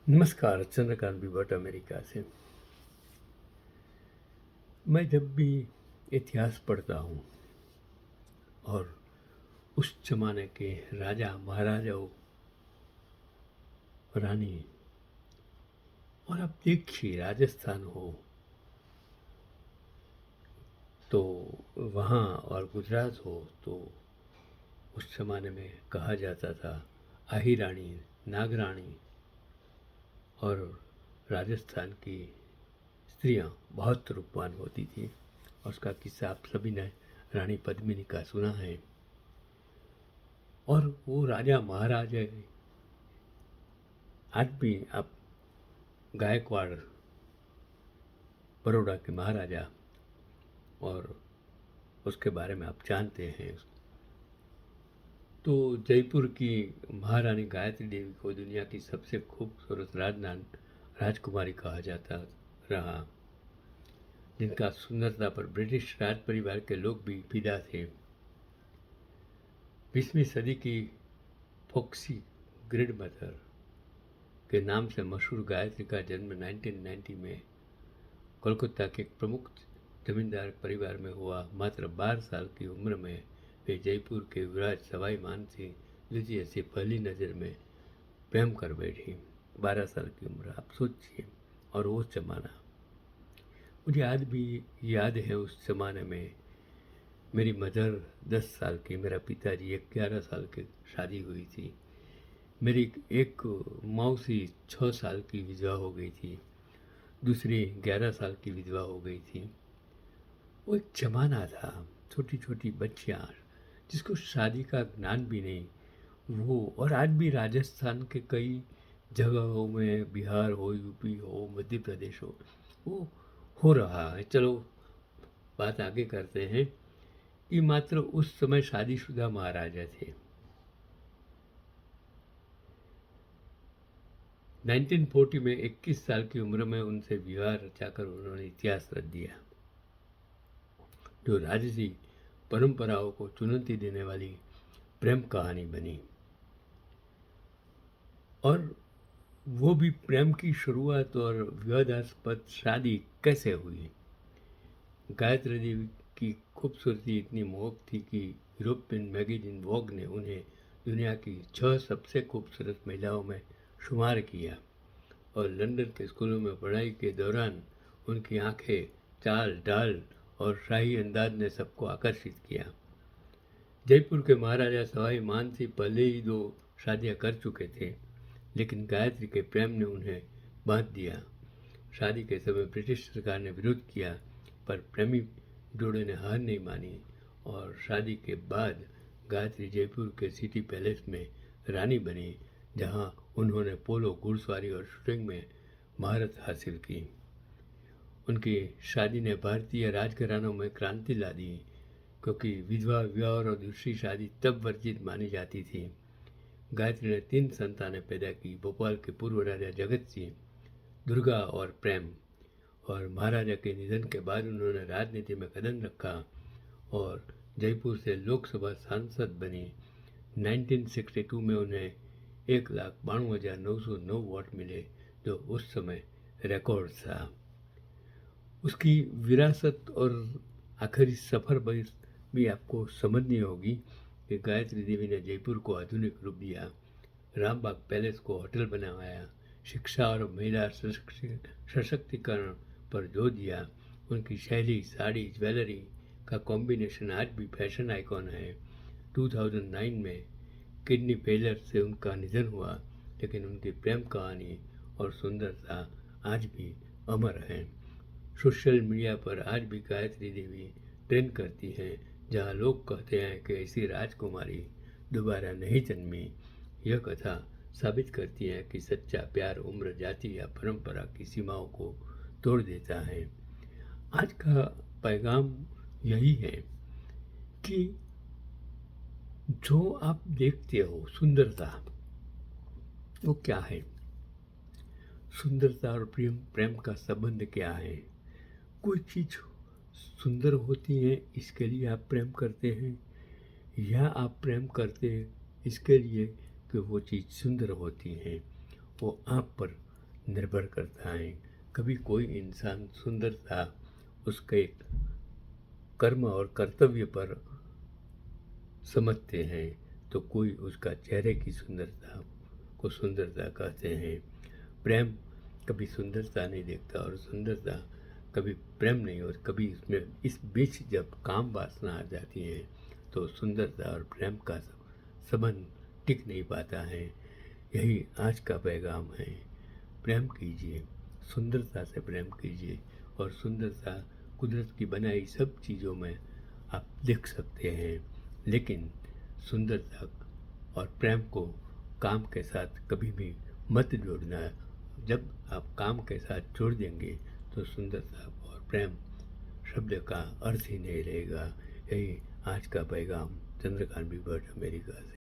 नमस्कार, चंद्रकांत विभट अमेरिका से। मैं जब भी इतिहास पढ़ता हूँ और उस जमाने के राजा महाराजाओं, रानी, और अब देखिए राजस्थान हो तो वहाँ और गुजरात हो तो उस जमाने में कहा जाता था आही रानी, नागरानी। और राजस्थान की स्त्रियाँ बहुत रूपवान होती थी। और उसका किस्सा आप सभी ने रानी पद्मिनी का सुना है। और वो राजा महाराजा आज भी आप गायकवाड़, बड़ौदा के महाराजा, और उसके बारे में आप जानते हैं। तो जयपुर की महारानी गायत्री देवी को दुनिया की सबसे खूबसूरत राजकुमारी कहा जाता रहा, जिनका सुंदरता पर ब्रिटिश राज परिवार के लोग भी फिदा थे। 20वीं सदी की फोक्सी ग्रिड मदर के नाम से मशहूर गायत्री का जन्म 1990 में कोलकाता के एक प्रमुख जमींदार परिवार में हुआ। मात्र 12 साल की उम्र में वे जयपुर के युवराज सवाई मानसिंह द्वितीय से पहली नज़र में प्रेम कर बैठी। 12 साल की उम्र, आप सोचिए। और वो ज़माना मुझे आज भी याद है। उस ज़माने में मेरी मदर 10 साल की, मेरा पिताजी 11 साल की शादी हुई थी। मेरी एक मौसी 6 साल की विधवा हो गई थी, दूसरी 11 साल की विधवा हो गई थी। वो एक ज़माना था, छोटी छोटी बच्चियाँ जिसको शादी का ज्ञान भी नहीं, वो। और आज भी राजस्थान के कई जगहों में, बिहार हो, यूपी हो, मध्य प्रदेश वो हो रहा है। चलो बात आगे करते हैं कि मात्र उस समय शादीशुदा महाराजा थे। 1940 में 21 साल की उम्र में उनसे विवाह रचाकर उन्होंने इतिहास रच दिया, जो राजसी परंपराओं को चुनौती देने वाली प्रेम कहानी बनी। और वो भी प्रेम की शुरुआत और विवादास्पद शादी कैसे हुई। गायत्री देवी की खूबसूरती इतनी मोहक थी कि यूरोपियन मैगजीन वोग ने उन्हें दुनिया की 6 सबसे खूबसूरत महिलाओं में शुमार किया। और लंदन के स्कूलों में पढ़ाई के दौरान उनकी आंखें, चाल ढाल और शाही अंदाज ने सबको आकर्षित किया। जयपुर के महाराजा सवाई मानसिंह पहले ही 2 शादियां कर चुके थे, लेकिन गायत्री के प्रेम ने उन्हें बांध दिया। शादी के समय ब्रिटिश सरकार ने विरोध किया, पर प्रेमी जोड़े ने हार नहीं मानी। और शादी के बाद गायत्री जयपुर के सिटी पैलेस में रानी बनी, जहां उन्होंने पोलो, घुड़सवारी और शूटिंग में महारत हासिल की। उनकी शादी ने भारतीय राजघरानों में क्रांति ला दी, क्योंकि विधवा विवाह और दूसरी शादी तब वर्जित मानी जाती थी। गायत्री ने 3 संतानें पैदा की, भोपाल के पूर्व राजा जगत सिंह, दुर्गा और प्रेम। और महाराजा के निधन के बाद उन्होंने राजनीति में कदम रखा और जयपुर से लोकसभा सांसद बनी। 1962 में उन्हें 1,92,909 वोट मिले, जो उस समय रिकॉर्ड था। उसकी विरासत और आखिरी सफ़र भी आपको समझनी होगी कि गायत्री देवी ने जयपुर को आधुनिक रूप दिया, रामबाग पैलेस को होटल बनवाया, शिक्षा और महिला सशक्तिकरण पर जोर दिया। उनकी शैली, साड़ी, ज्वेलरी का कॉम्बिनेशन आज भी फैशन आइकॉन है। 2009 में किडनी फेलियर से उनका निधन हुआ, लेकिन उनकी प्रेम कहानी और सुंदरता आज भी अमर है। सोशल मीडिया पर आज भी गायत्री देवी ट्रेंड करती हैं, जहां लोग कहते हैं कि ऐसी राजकुमारी दोबारा नहीं जन्मी। यह कथा साबित करती है कि सच्चा प्यार उम्र, जाति या परंपरा की सीमाओं को तोड़ देता है। आज का पैगाम यही है कि जो आप देखते हो सुंदरता, वो क्या है? सुंदरता और प्रेम का संबंध क्या है? कोई चीज़ सुंदर होती है इसके लिए आप प्रेम करते हैं, या आप प्रेम करते हैं इसके लिए कि वो चीज़ सुंदर होती है? वो आप पर निर्भर करता है। कभी कोई इंसान सुंदरता उसके कर्म और कर्तव्य पर समझते हैं, तो कोई उसका चेहरे की सुंदरता को सुंदरता कहते हैं। प्रेम कभी सुंदरता नहीं देखता और सुंदरता कभी प्रेम नहीं, और कभी इसमें इस बीच जब काम वासना आ जाती है तो सुंदरता और प्रेम का संबंध टिक नहीं पाता है। यही आज का पैगाम है। प्रेम कीजिए, सुंदरता से प्रेम कीजिए, और सुंदरता कुदरत की बनाई सब चीज़ों में आप देख सकते हैं, लेकिन सुंदरता और प्रेम को काम के साथ कभी भी मत जोड़ना। जब आप काम के साथ जोड़ देंगे तो सुंदरता और प्रेम शब्द का अर्थ ही नहीं रहेगा। यही आज का पैगाम चंद्रकांत बी भट्ट, अमेरिका से।